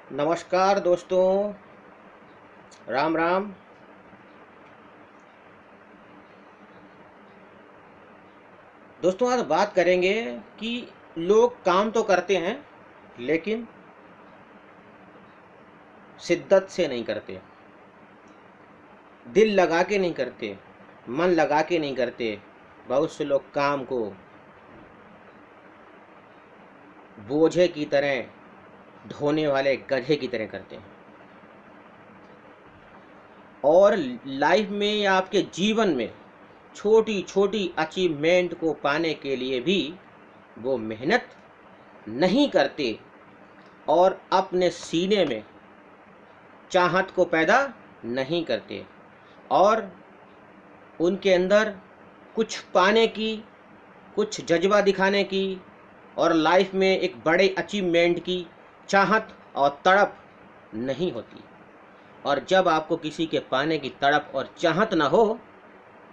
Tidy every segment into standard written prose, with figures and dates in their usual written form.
नमस्कार दोस्तों, राम राम। दोस्तों आज बात करेंगे कि लोग काम तो करते हैं लेकिन शिद्दत से नहीं करते, दिल लगा के नहीं करते, मन लगा के नहीं करते। बहुत से लोग काम को बोझे की तरह, ढोने वाले गधे की तरह करते हैं और लाइफ में या आपके जीवन में छोटी छोटी अचीवमेंट को पाने के लिए भी वो मेहनत नहीं करते और अपने सीने में चाहत को पैदा नहीं करते और उनके अंदर कुछ पाने की, कुछ जज्बा दिखाने की और लाइफ में एक बड़े अचीवमेंट की चाहत और तड़प नहीं होती। और जब आपको किसी के पाने की तड़प और चाहत ना हो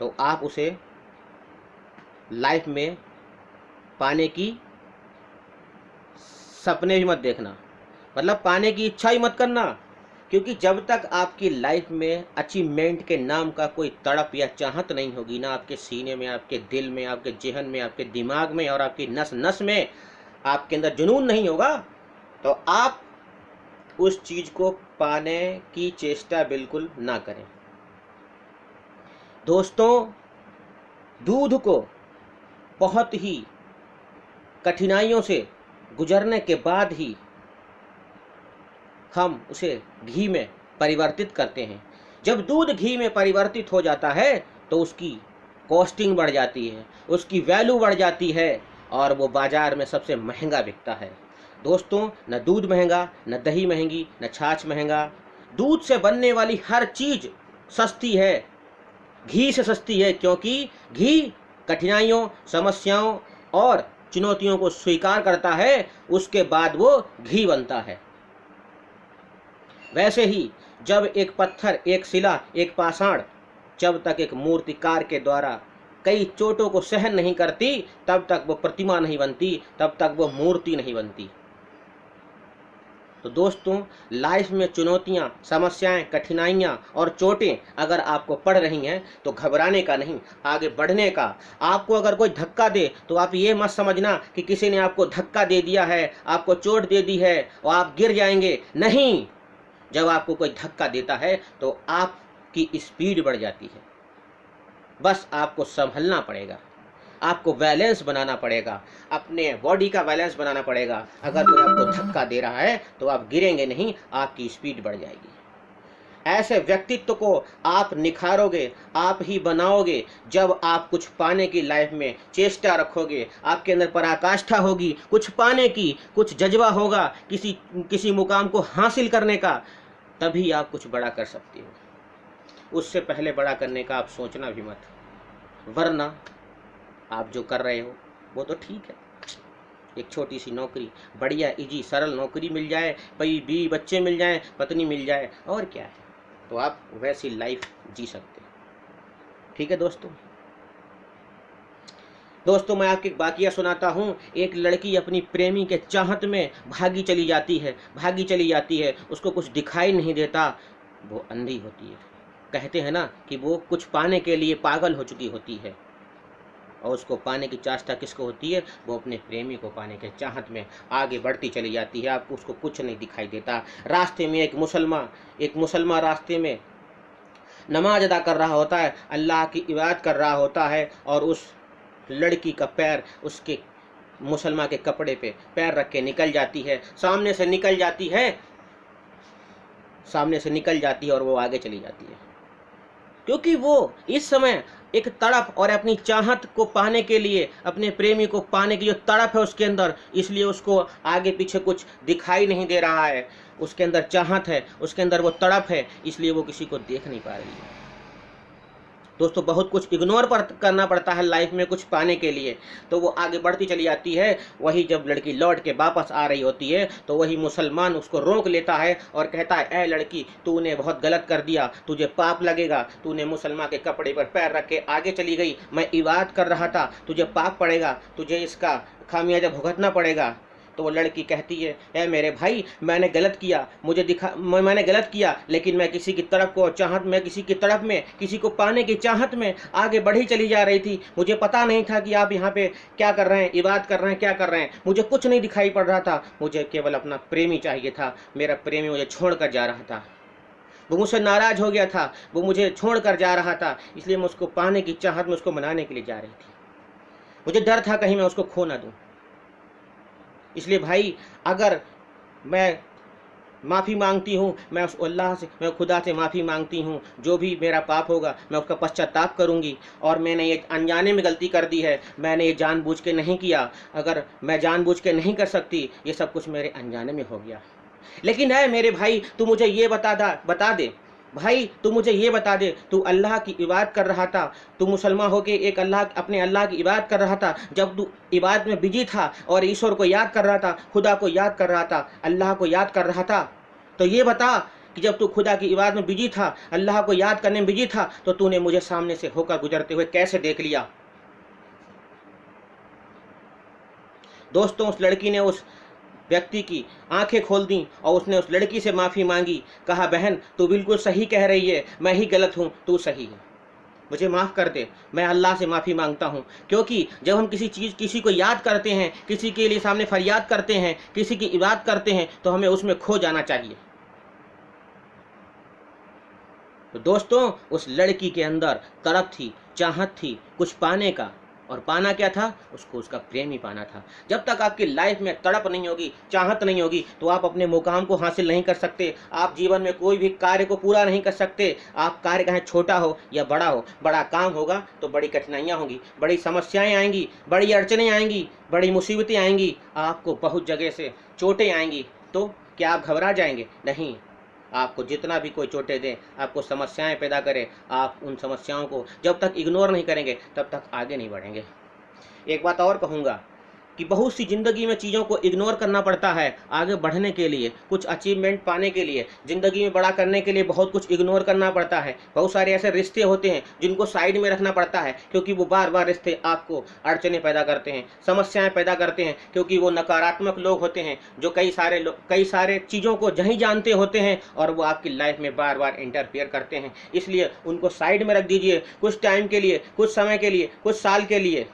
तो आप उसे लाइफ में पाने की सपने भी मत देखना, मतलब पाने की इच्छा ही मत करना। क्योंकि जब तक आपकी लाइफ में अचीवमेंट के नाम का कोई तड़प या चाहत नहीं होगी ना, आपके सीने में, आपके दिल में, आपके जेहन में, आपके दिमाग में और आपकी नस नस में आपके अंदर जुनून नहीं होगा, तो आप उस चीज़ को पाने की चेष्टा बिल्कुल ना करें। दोस्तों, दूध को बहुत ही कठिनाइयों से गुजरने के बाद ही हम उसे घी में परिवर्तित करते हैं। जब दूध घी में परिवर्तित हो जाता है तो उसकी कॉस्टिंग बढ़ जाती है, उसकी वैल्यू बढ़ जाती है और वो बाज़ार में सबसे महंगा बिकता है। दोस्तों, न दूध महंगा, न दही महंगी, न छाछ महंगा। दूध से बनने वाली हर चीज़ सस्ती है, घी से सस्ती है, क्योंकि घी कठिनाइयों, समस्याओं और चुनौतियों को स्वीकार करता है, उसके बाद वो घी बनता है। वैसे ही जब एक पत्थर, एक शिला, एक पाषाण जब तक एक मूर्तिकार के द्वारा कई चोटों को सहन नहीं करती तब तक वो प्रतिमा नहीं बनती, तब तक वो मूर्ति नहीं बनती। तो दोस्तों, लाइफ में चुनौतियाँ, समस्याएं, कठिनाइयाँ और चोटें अगर आपको पड़ रही हैं तो घबराने का नहीं, आगे बढ़ने का। आपको अगर कोई धक्का दे तो आप ये मत समझना कि किसी ने आपको धक्का दे दिया है, आपको चोट दे दी है और आप गिर जाएंगे। नहीं, जब आपको कोई धक्का देता है तो आपकी स्पीड बढ़ जाती है। बस आपको संभलना पड़ेगा, आपको बैलेंस बनाना पड़ेगा, अपने बॉडी का बैलेंस बनाना पड़ेगा। अगर कोई आपको धक्का दे रहा है तो आप गिरेंगे नहीं, आपकी स्पीड बढ़ जाएगी। ऐसे व्यक्तित्व को आप निखारोगे, आप ही बनाओगे जब आप कुछ पाने की लाइफ में चेष्टा रखोगे, आपके अंदर पराकाष्ठा होगी, कुछ पाने की, कुछ जज्बा होगा किसी मुकाम को हासिल करने का, तभी आप कुछ बड़ा कर सकते हो। उससे पहले बड़ा करने का आप सोचना भी मत, वरना आप जो कर रहे हो वो तो ठीक है, एक छोटी सी नौकरी, बढ़िया इजी सरल नौकरी मिल जाए, बीवी बच्चे मिल जाएं, पत्नी मिल जाए, और क्या है, तो आप वैसी लाइफ जी सकते हैं। ठीक है दोस्तों, मैं आपको एक वाकया सुनाता हूँ। एक लड़की अपनी प्रेमी के चाहत में भागी चली जाती है, उसको कुछ दिखाई नहीं देता, वो अंधी होती है। कहते हैं ना कि वो कुछ पाने के लिए पागल हो चुकी होती है और उसको पाने की चाहता किसको होती है? वो अपने प्रेमी को पाने के चाहत में आगे बढ़ती चली जाती है। आपको उसको कुछ नहीं दिखाई देता। रास्ते में एक मुसलमान रास्ते में नमाज अदा कर रहा होता है, अल्लाह की इबादत कर रहा होता है, और उस लड़की का पैर उसके मुसलमान के कपड़े पे पैर रख के निकल जाती है, सामने से निकल जाती है और वो आगे चली जाती है। क्योंकि वो इस समय एक तड़प और अपनी चाहत को पाने के लिए, अपने प्रेमी को पाने की जो तड़प है उसके अंदर, इसलिए उसको आगे पीछे कुछ दिखाई नहीं दे रहा है। उसके अंदर चाहत है, उसके अंदर वो तड़प है, इसलिए वो किसी को देख नहीं पा रही है। दोस्तों, बहुत कुछ इग्नोर करना पड़ता है लाइफ में कुछ पाने के लिए, तो वो आगे बढ़ती चली जाती है। वही जब लड़की लौट के वापस आ रही होती है तो वही मुसलमान उसको रोक लेता है और कहता है, ए लड़की, तूने बहुत गलत कर दिया, तुझे पाप लगेगा, तूने मुसलमान के कपड़े पर पैर रख के आगे चली गई, मैं इबादत कर रहा था, तुझे पाप पड़ेगा, तुझे इसका खामियाजा भुगतना पड़ेगा। तो वो लड़की कहती है, ए मेरे भाई, मैंने गलत किया, मैंने गलत किया, लेकिन मैं किसी की तरफ को चाहत में, किसी की तरफ में, किसी को पाने की चाहत में आगे बढ़ी चली जा रही थी। मुझे पता नहीं था कि आप यहाँ पे क्या कर रहे हैं, इबादत कर रहे हैं, क्या कर रहे हैं। मुझे कुछ नहीं दिखाई पड़ रहा था, मुझे केवल अपना प्रेमी चाहिए था। मेरा प्रेमी मुझे छोड़ कर जा रहा था, वो मुझसे नाराज हो गया था, वो मुझे छोड़ कर जा रहा था, इसलिए मैं उसको पाने की चाहत में उसको मनाने के लिए जा रही थी। मुझे डर था कहीं मैं उसको खो ना दूं। इसलिए भाई, अगर मैं माफ़ी मांगती हूँ, मैं उस अल्लाह से, मैं खुदा से माफ़ी मांगती हूँ, जो भी मेरा पाप होगा मैं उसका पश्चाताप करूँगी। और मैंने ये अनजाने में गलती कर दी है, मैंने ये जानबूझ के नहीं किया। अगर मैं जानबूझ के नहीं कर सकती, ये सब कुछ मेरे अनजाने में हो गया। लेकिन है मेरे भाई, तू मुझे ये बता दे भाई, तू मुझे ये बता दे, तू अल्लाह की इबादत कर रहा था, तू मुसलमान होके अपने अल्लाह की इबादत कर रहा था। जब तू इबादत में बिजी था और ईश्वर को याद कर रहा था, खुदा को याद कर रहा था, अल्लाह को याद कर रहा था, तो ये बता कि जब तू खुदा की इबादत में बिजी था, अल्लाह को याद करने में बिजी था, तो तूने मुझे सामने से होकर गुजरते हुए कैसे देख लिया। दोस्तों, उस लड़की ने उस व्यक्ति की आंखें खोल दी और उसने उस लड़की से माफ़ी मांगी। कहा, बहन तू बिल्कुल सही कह रही है, मैं ही गलत हूँ, तू सही है, मुझे माफ़ कर दे, मैं अल्लाह से माफ़ी मांगता हूँ। क्योंकि जब हम किसी को याद करते हैं, किसी के लिए सामने फरियाद करते हैं, किसी की इबादत करते हैं, तो हमें उसमें खो जाना चाहिए। तो दोस्तों, उस लड़की के अंदर तड़प थी, चाहत थी कुछ पाने का, और पाना क्या था, उसको उसका प्रेम ही पाना था। जब तक आपकी लाइफ में तड़प नहीं होगी, चाहत नहीं होगी, तो आप अपने मुकाम को हासिल नहीं कर सकते। आप जीवन में कोई भी कार्य को पूरा नहीं कर सकते। आप कार्य चाहे छोटा हो या बड़ा हो, बड़ा काम होगा तो बड़ी कठिनाइयाँ होंगी, बड़ी समस्याएं आएंगी, बड़ी अड़चनें आएंगी, बड़ी मुसीबतें आएंगी, आपको बहुत जगह से चोटें आएंगी। तो क्या आप घबरा जाएंगे? नहीं। आपको जितना भी कोई चोटें दे, आपको समस्याएं पैदा करे, आप उन समस्याओं को जब तक इग्नोर नहीं करेंगे तब तक आगे नहीं बढ़ेंगे। एक बात और कहूँगा कि बहुत सी ज़िंदगी में चीज़ों को इग्नोर करना पड़ता है आगे बढ़ने के लिए, कुछ अचीवमेंट पाने के लिए, ज़िंदगी में बड़ा करने के लिए बहुत कुछ इग्नोर करना पड़ता है। बहुत सारे ऐसे रिश्ते होते हैं जिनको साइड में रखना पड़ता है, क्योंकि वो बार बार रिश्ते आपको अड़चने पैदा करते हैं, समस्याएं पैदा करते हैं, क्योंकि वो नकारात्मक लोग होते हैं जो कई सारे चीज़ों को नहीं जानते होते हैं और वो आपकी लाइफ में बार बार इंटरफेयर करते हैं। इसलिए उनको साइड में रख दीजिए, कुछ टाइम के लिए, कुछ समय के लिए, कुछ साल के लिए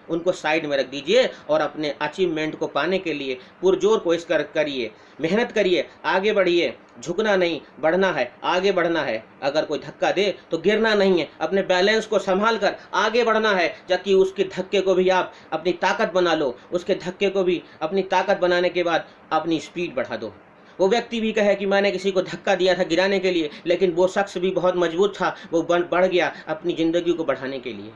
उनको साइड में रख दीजिए और अपने अचीवमेंट को पाने के लिए पुरजोर कोशिश करिए, मेहनत करिए, आगे बढ़िए। झुकना नहीं, बढ़ना है, आगे बढ़ना है। अगर कोई धक्का दे तो गिरना नहीं है, अपने बैलेंस को संभाल कर आगे बढ़ना है, ताकि उसके धक्के को भी आप अपनी ताकत बना लो। उसके धक्के को भी अपनी ताकत बनाने के बाद अपनी स्पीड बढ़ा दो। वो व्यक्ति भी कहे कि मैंने किसी को धक्का दिया था गिराने के लिए, लेकिन वो शख्स भी बहुत मजबूत था, वो बढ़ गया अपनी ज़िंदगी को बढ़ाने के लिए।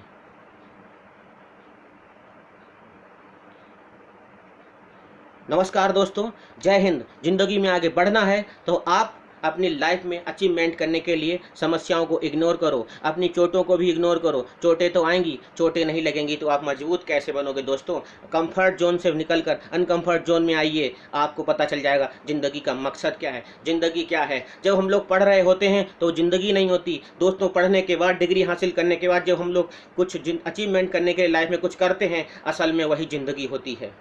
नमस्कार दोस्तों, जय हिंद। ज़िंदगी में आगे बढ़ना है तो आप अपनी लाइफ में अचीवमेंट करने के लिए समस्याओं को इग्नोर करो, अपनी चोटों को भी इग्नोर करो। चोटें तो आएंगी, चोटें नहीं लगेंगी तो आप मजबूत कैसे बनोगे दोस्तों? कंफर्ट जोन से निकलकर अनकंफर्ट जोन में आइए, आपको पता चल जाएगा ज़िंदगी का मकसद क्या है, ज़िंदगी क्या है। जब हम लोग पढ़ रहे होते हैं तो ज़िंदगी नहीं होती दोस्तों। पढ़ने के बाद, डिग्री हासिल करने के बाद जब हम लोग कुछ अचीवमेंट करने के लिए लाइफ में कुछ करते हैं, असल में वही ज़िंदगी होती है।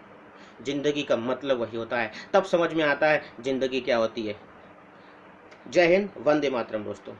ज़िंदगी का मतलब वही होता है, तब समझ में आता है ज़िंदगी क्या होती है। जय हिंद, वंदे मातरम दोस्तों।